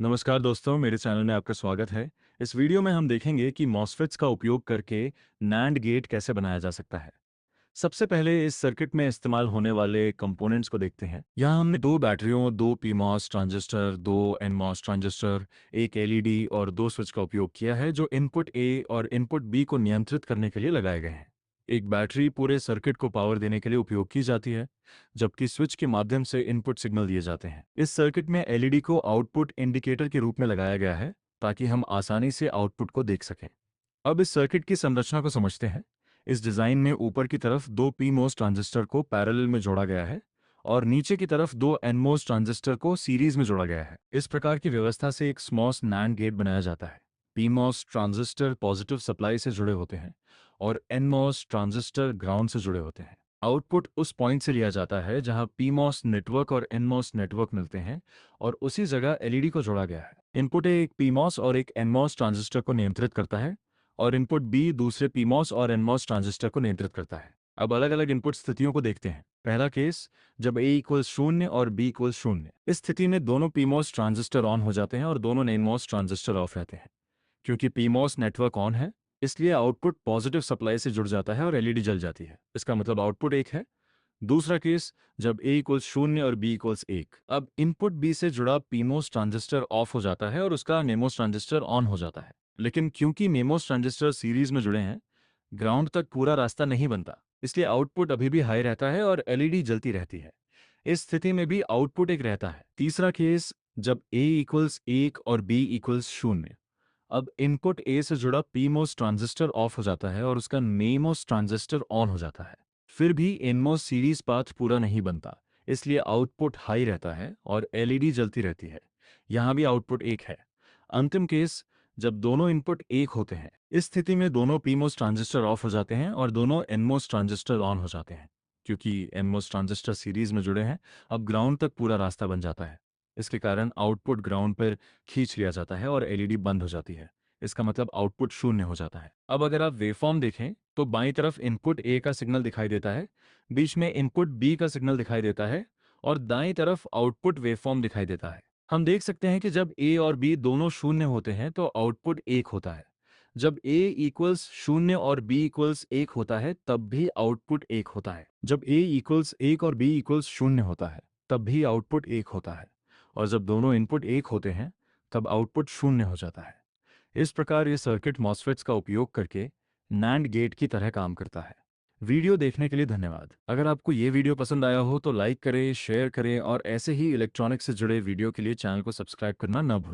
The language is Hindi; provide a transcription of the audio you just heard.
नमस्कार दोस्तों, मेरे चैनल में आपका स्वागत है। इस वीडियो में हम देखेंगे कि मॉसफेट्स का उपयोग करके नैंड गेट कैसे बनाया जा सकता है। सबसे पहले इस सर्किट में इस्तेमाल होने वाले कंपोनेंट्स को देखते हैं। यहाँ हमने दो बैटरियों, दो पीमॉस ट्रांजिस्टर, दो एनमॉस ट्रांजिस्टर, एक एलईडी और दो स्विच का उपयोग किया है जो इनपुट ए और इनपुट बी को नियंत्रित करने के लिए लगाए गए हैं। एक बैटरी पूरे सर्किट को पावर देने के लिए उपयोग की जाती है, जबकि स्विच के माध्यम से इनपुट सिग्नल दिए जाते हैं। इस सर्किट में एलईडी को आउटपुट इंडिकेटर के रूप में लगाया गया है ताकि हम आसानी से आउटपुट को देख सकें। अब इस सर्किट की संरचना को समझते हैं। इस डिजाइन में ऊपर की तरफ दो पीमोस ट्रांजिस्टर को पैरेलल में जोड़ा गया है और नीचे की तरफ दो एनमोस ट्रांजिस्टर को सीरीज में जोड़ा गया है। इस प्रकार की व्यवस्था से एक स्मॉस नैंड गेट बनाया जाता है। पीमोस ट्रांजिस्टर पॉजिटिव सप्लाई से जुड़े होते हैं और एनमोस ट्रांजिस्टर ग्राउंड से जुड़े होते हैं। आउटपुट उस पॉइंट से लिया जाता है जहां पीमॉस नेटवर्क और एनमॉस नेटवर्क मिलते हैं और उसी जगह एलईडी को जोड़ा गया है। इनपुट एक पीमॉस और एक एनमॉस ट्रांजिस्टर को नियंत्रित करता है और इनपुट बी दूसरे पीमॉस और एनमॉस ट्रांजिस्टर को नियंत्रित करता है। अब अलग अलग इनपुट स्थितियों को देखते हैं। पहला केस, जब ए इक्वल 0 और बी इक्वल 0। इस स्थिति में दोनों पीमॉस ट्रांजिस्टर ऑन हो जाते हैं और दोनों एनमॉस ट्रांजिस्टर ऑफ रहते हैं। क्योंकि पीमॉस नेटवर्क ऑन है, इसलिए आउटपुट पॉजिटिव सप्लाई से जुड़ जाता है और एलईडी जल जाती है। इसका मतलब आउटपुट 1 है। दूसरा केस, जब ए इक्वल्स 0 और बी इक्वल्स 1। अब इनपुट बी से जुड़ा पीमोस ट्रांजिस्टर ऑफ हो जाता है और उसका नेमोस ट्रांजिस्टर ऑन हो जाता है। लेकिन क्योंकि मेमोस ट्रांजिस्टर सीरीज में जुड़े हैं, ग्राउंड तक पूरा रास्ता नहीं बनता, इसलिए आउटपुट अभी भी हाई रहता है और एलईडी जलती रहती है। इस स्थिति में भी आउटपुट 1 रहता है। तीसरा केस, जब ए इक्वल्स 1 और बी इक्वल्स 0। अब इनपुट ए से जुड़ा पीमोस ट्रांजिस्टर ऑफ हो जाता है और उसका नेमोस ट्रांजिस्टर ऑन हो जाता है। फिर भी एनमोस सीरीज पाथ पूरा नहीं बनता, इसलिए आउटपुट हाई रहता है और एलईडी जलती रहती है। यहाँ भी आउटपुट 1 है। अंतिम केस, जब दोनों इनपुट 1 होते हैं। इस स्थिति में दोनों पीमोस ट्रांजिस्टर ऑफ हो जाते हैं और दोनों एनमोस ट्रांजिस्टर ऑन हो जाते हैं। क्योंकि एनमोस ट्रांजिस्टर सीरीज में जुड़े हैं, अब ग्राउंड तक पूरा रास्ता बन जाता है। इसके कारण आउटपुट ग्राउंड पर खींच लिया जाता है और एलईडी बंद हो जाती है। इसका मतलब आउटपुट 0 हो जाता है। अब अगर आप वेवफॉर्म देखें तो बाईं तरफ इनपुट ए का सिग्नल दिखाई देता है, बीच में इनपुट बी का सिग्नल दिखाई देता है और दाईं तरफ आउटपुट वेवफॉर्म दिखाई देता है। हम देख सकते हैं कि जब ए और बी दोनों 0 होते हैं तो आउटपुट 1 होता है। जब ए इक्वल्स 0 और बी इक्वल्स 1 होता है तब भी आउटपुट 1 होता है। जब ए इक्वल्स 1 और बी इक्वल्स 0 होता है तब भी आउटपुट 1 होता है। और जब दोनों इनपुट 1 होते हैं तब आउटपुट 0 हो जाता है। इस प्रकार ये सर्किट मॉसफेट्स का उपयोग करके नैंड गेट की तरह काम करता है। वीडियो देखने के लिए धन्यवाद। अगर आपको ये वीडियो पसंद आया हो तो लाइक करें, शेयर करें और ऐसे ही इलेक्ट्रॉनिक्स से जुड़े वीडियो के लिए चैनल को सब्सक्राइब करना न भूलें।